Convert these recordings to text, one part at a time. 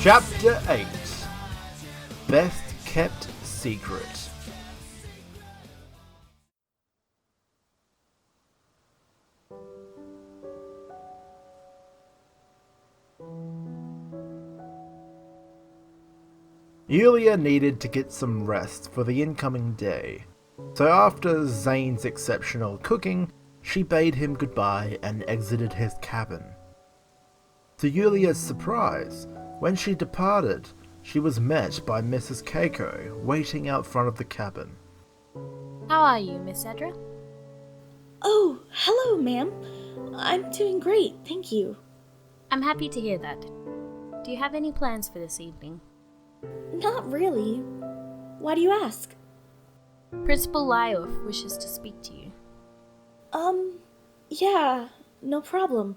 Chapter 8 Best Kept Secret. Yulia needed to get some rest for the incoming day, so after Zane's exceptional cooking, she bade him goodbye and exited his cabin. To Yulia's surprise, when she departed, she was met by Mrs. Keiko waiting out front of the cabin. How are you, Miss Edrea? Oh, hello, ma'am. I'm doing great, thank you. I'm happy to hear that. Do you have any plans for this evening? Not really. Why do you ask? Principal Lyulf wishes to speak to you. Yeah, no problem.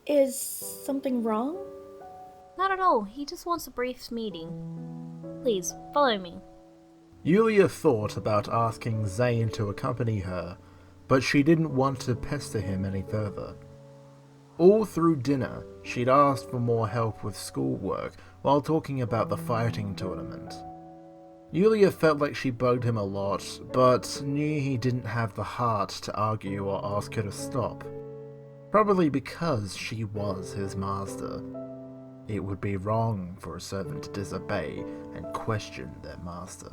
Is something wrong? Not at all, he just wants a brief meeting. Please, follow me. Yulia thought about asking Zane to accompany her, but she didn't want to pester him any further. All through dinner, she'd asked for more help with schoolwork while talking about the fighting tournament. Yulia felt like she bugged him a lot, but knew he didn't have the heart to argue or ask her to stop. Probably because she was his master. It would be wrong for a servant to disobey and question their master.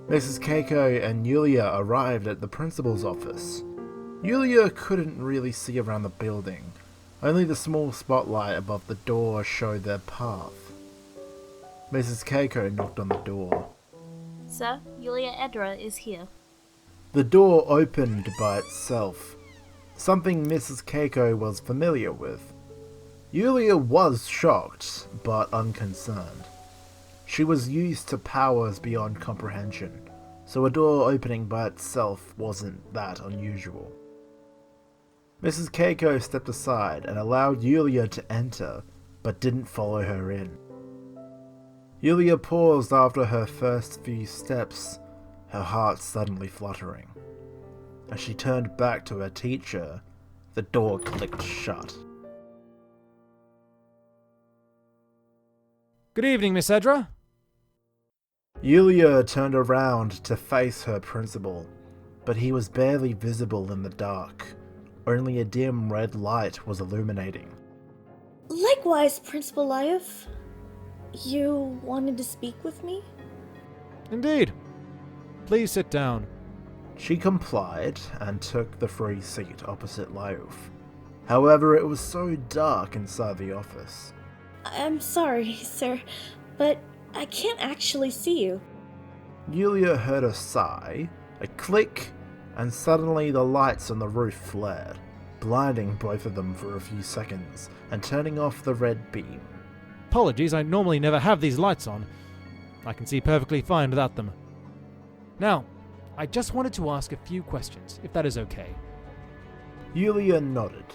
Mrs. Keiko and Yulia arrived at the principal's office. Yulia couldn't really see around the building. Only the small spotlight above the door showed their path. Mrs. Keiko knocked on the door. Sir, Yulia Edrea is here. The door opened by itself, something Mrs. Keiko was familiar with. Yulia was shocked, but unconcerned. She was used to powers beyond comprehension, so a door opening by itself wasn't that unusual. Mrs. Keiko stepped aside and allowed Yulia to enter, but didn't follow her in. Yulia paused after her first few steps, her heart suddenly fluttering. As she turned back to her teacher, the door clicked shut. Good evening, Miss Edrea. Yulia turned around to face her principal, but he was barely visible in the dark. Only a dim red light was illuminating. Likewise, Principal Lyulf. You wanted to speak with me? Indeed. Please sit down. She complied and took the free seat opposite Lyulf. However, it was so dark inside the office. I'm sorry, sir, but I can't actually see you. Yulia heard a sigh, a click, and suddenly the lights on the roof flared, blinding both of them for a few seconds and turning off the red beam. Apologies, I normally never have these lights on. I can see perfectly fine without them. Now, I just wanted to ask a few questions, if that is okay. Yulia nodded.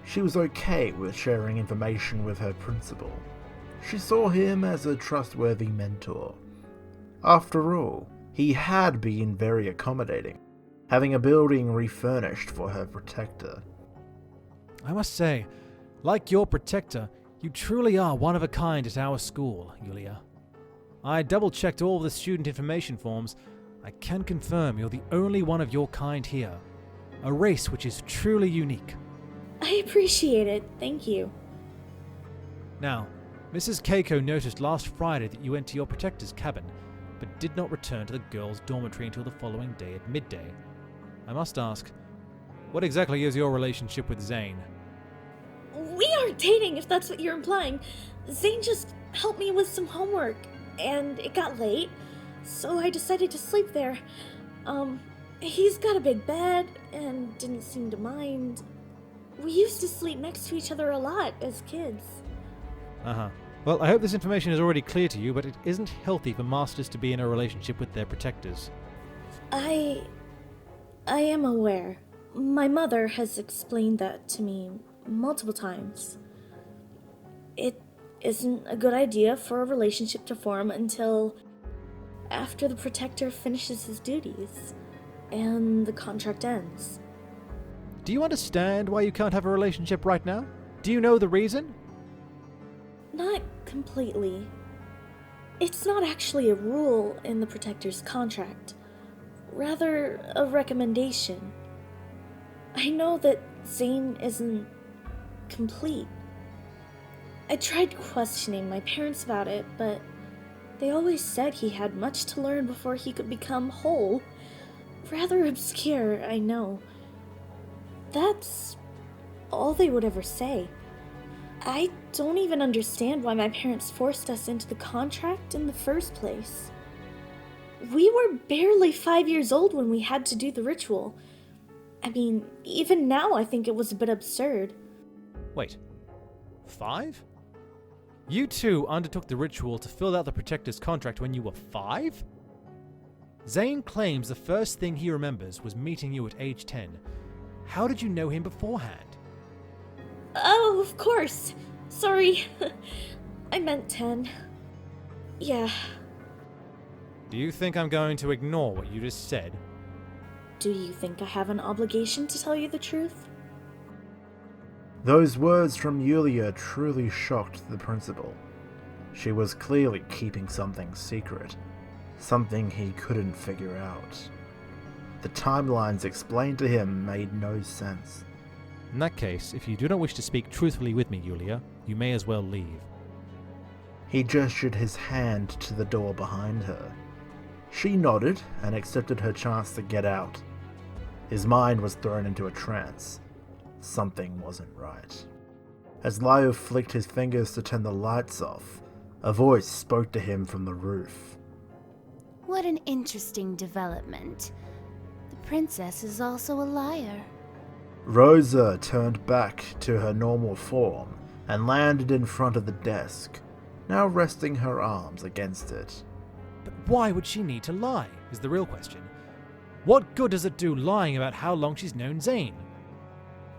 She was okay with sharing information with her principal. She saw him as a trustworthy mentor. After all, he had been very accommodating, having a building refurnished for her protector. I must say, like your protector, you truly are one of a kind at our school, Yulia. I double-checked all the student information forms. I can confirm you're the only one of your kind here. A race which is truly unique. I appreciate it, thank you. Now, Mrs. Keiko noticed last Friday that you went to your protector's cabin, but did not return to the girls' dormitory until the following day at midday. I must ask, what exactly is your relationship with Zane? We aren't dating, if that's what you're implying. Zane just helped me with some homework, and it got late, so I decided to sleep there. He's got a big bed, and didn't seem to mind. We used to sleep next to each other a lot as kids. Well, I hope this information is already clear to you, but it isn't healthy for masters to be in a relationship with their protectors. I am aware. My mother has explained that to me multiple times. It isn't a good idea for a relationship to form until after the protector finishes his duties and the contract ends. Do you understand why you can't have a relationship right now? Do you know the reason? Not completely. It's not actually a rule in the Protector's contract, rather a recommendation. I know that Zane isn't complete. I tried questioning my parents about it, but they always said he had much to learn before he could become whole. Rather obscure, I know. That's all they would ever say. I don't even understand why my parents forced us into the contract in the first place. We were barely 5 years old when we had to do the ritual. I mean, even now I think it was a bit absurd. Wait, 5? You two undertook the ritual to fill out the Protector's contract when you were 5? Zane claims the first thing he remembers was meeting you at age 10. How did you know him beforehand? Oh, of course. Sorry. I meant 10. Yeah. Do you think I'm going to ignore what you just said? Do you think I have an obligation to tell you the truth? Those words from Yulia truly shocked the principal. She was clearly keeping something secret, something he couldn't figure out. The timelines explained to him made no sense. In that case, if you do not wish to speak truthfully with me, Yulia, you may as well leave. He gestured his hand to the door behind her. She nodded and accepted her chance to get out. His mind was thrown into a trance. Something wasn't right. As Lyulf flicked his fingers to turn the lights off, a voice spoke to him from the roof. What an interesting development. The princess is also a liar. Roza turned back to her normal form and landed in front of the desk, now resting her arms against it. But why would she need to lie, is the real question. What good does it do lying about how long she's known Zane?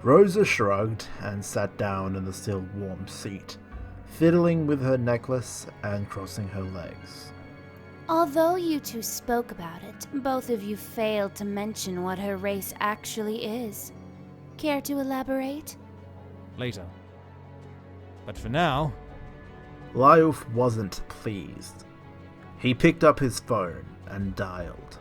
Roza shrugged and sat down in the still warm seat, fiddling with her necklace and crossing her legs. Although you two spoke about it, both of you failed to mention what her race actually is. Care to elaborate? Later. But for now... Lyulf wasn't pleased. He picked up his phone and dialed.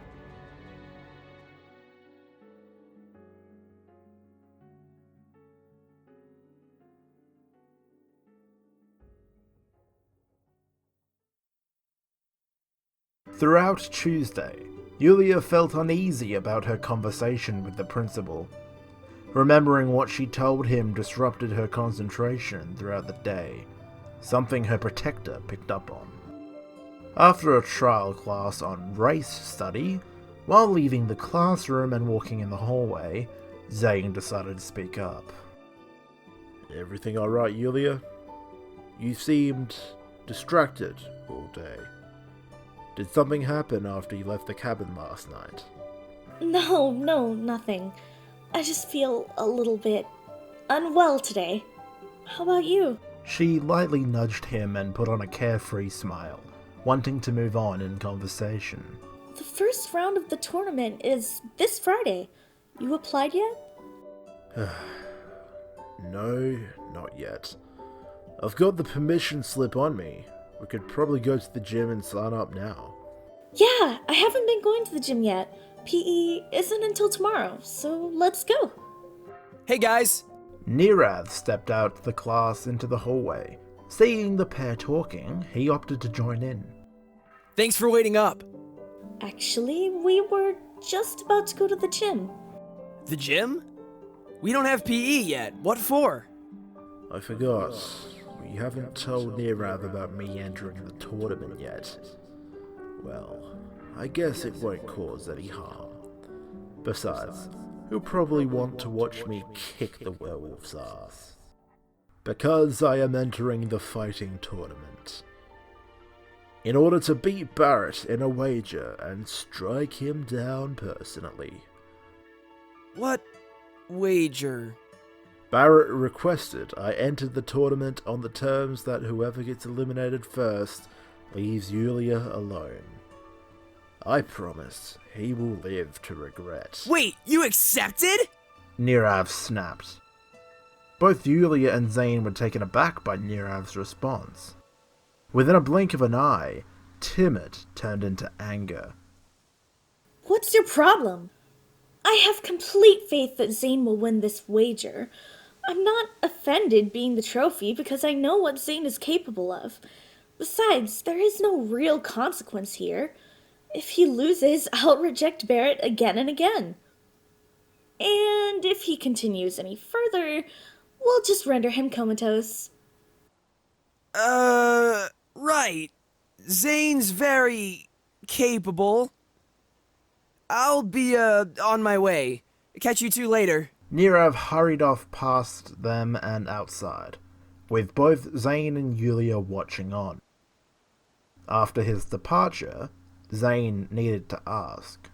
Throughout Tuesday, Yulia felt uneasy about her conversation with the principal. Remembering what she told him disrupted her concentration throughout the day, something her protector picked up on. After a trial class on race study, while leaving the classroom and walking in the hallway, Zane decided to speak up. "Everything alright, Yulia? You seemed distracted all day. Did something happen after you left the cabin last night?" No, nothing. I just feel a little bit unwell today. How about you? She lightly nudged him and put on a carefree smile, wanting to move on in conversation. The first round of the tournament is this Friday. You applied yet? No, not yet. I've got the permission slip on me. We could probably go to the gym and sign up now. Yeah, I haven't been going to the gym yet. PE isn't until tomorrow, so let's go. Hey guys! Nirav stepped out of the class into the hallway. Seeing the pair talking, he opted to join in. Thanks for waiting up. Actually, we were just about to go to the gym. The gym? We don't have PE yet. What for? I forgot. We haven't told Nirav about me entering the tournament yet. Well, I guess it won't cause any harm. Besides, he'll probably want to watch me kick the werewolf's ass. Because I am entering the fighting tournament. In order to beat Barrett in a wager and strike him down personally. What wager? Barrett requested I entered the tournament on the terms that whoever gets eliminated first leaves Yulia alone. I promise he will live to regret. Wait, you accepted? Nirav snapped. Both Yulia and Zane were taken aback by Nirav's response. Within a blink of an eye, timid turned into anger. What's your problem? I have complete faith that Zane will win this wager. I'm not offended being the trophy because I know what Zane is capable of. Besides, there is no real consequence here. If he loses, I'll reject Barrett again and again. And if he continues any further, we'll just render him comatose. Right. Zane's very capable. I'll be, on my way. Catch you two later. Nirav hurried off past them and outside, with both Zane and Yulia watching on. After his departure, Zane needed to ask,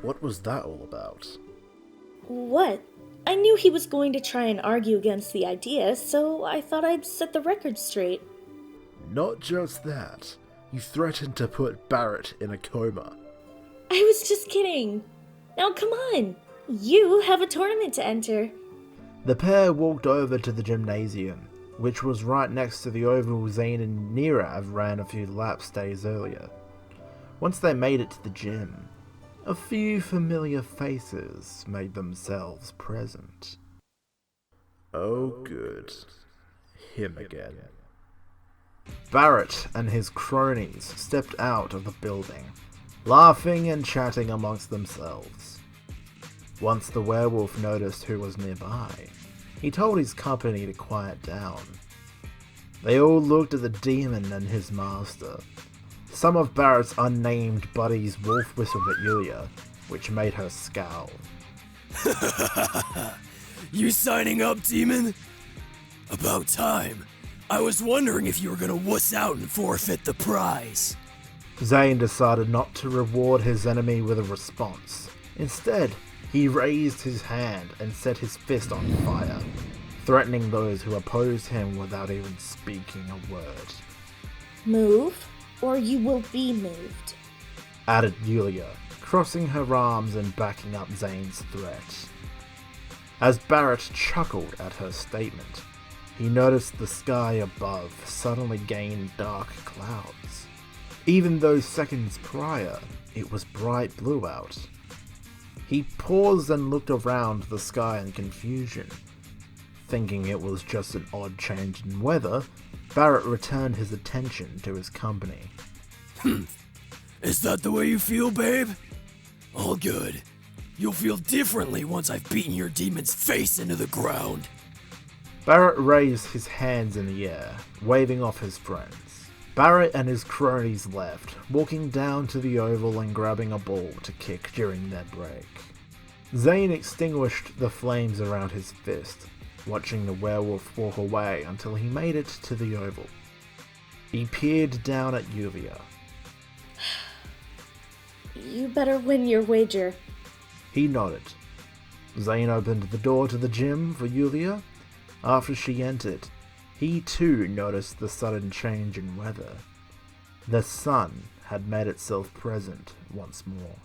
"What was that all about?" What? I knew he was going to try and argue against the idea, so I thought I'd set the record straight. Not just that, you threatened to put Barrett in a coma. I was just kidding. Now come on, you have a tournament to enter. The pair walked over to the gymnasium, which was right next to the oval Zane and Nirav ran a few laps days earlier. Once they made it to the gym, a few familiar faces made themselves present. Oh good, him again. Barrett and his cronies stepped out of the building, laughing and chatting amongst themselves. Once the werewolf noticed who was nearby, he told his company to quiet down. They all looked at the demon and his master. Some of Barrett's unnamed buddies wolf whistled at Yulia, which made her scowl. You signing up, demon? About time. I was wondering if you were gonna wuss out and forfeit the prize. Zane decided not to reward his enemy with a response. Instead, he raised his hand and set his fist on fire, threatening those who opposed him without even speaking a word. Move, or you will be moved, added Yulia, crossing her arms and backing up Zane's threat. As Barrett chuckled at her statement, he noticed the sky above suddenly gained dark clouds. Even though seconds prior, it was bright blue out. He paused and looked around the sky in confusion. Thinking it was just an odd change in weather, Barrett returned his attention to his company. Is that the way you feel, babe? All good. You'll feel differently once I've beaten your demon's face into the ground. Barrett raised his hands in the air, waving off his friends. Barrett and his cronies left, walking down to the oval and grabbing a ball to kick during their break. Zane extinguished the flames around his fist, watching the werewolf walk away until he made it to the oval. He peered down at Yulia. You better win your wager. He nodded. Zane opened the door to the gym for Yulia. After she entered, he too noticed the sudden change in weather. The sun had made itself present once more.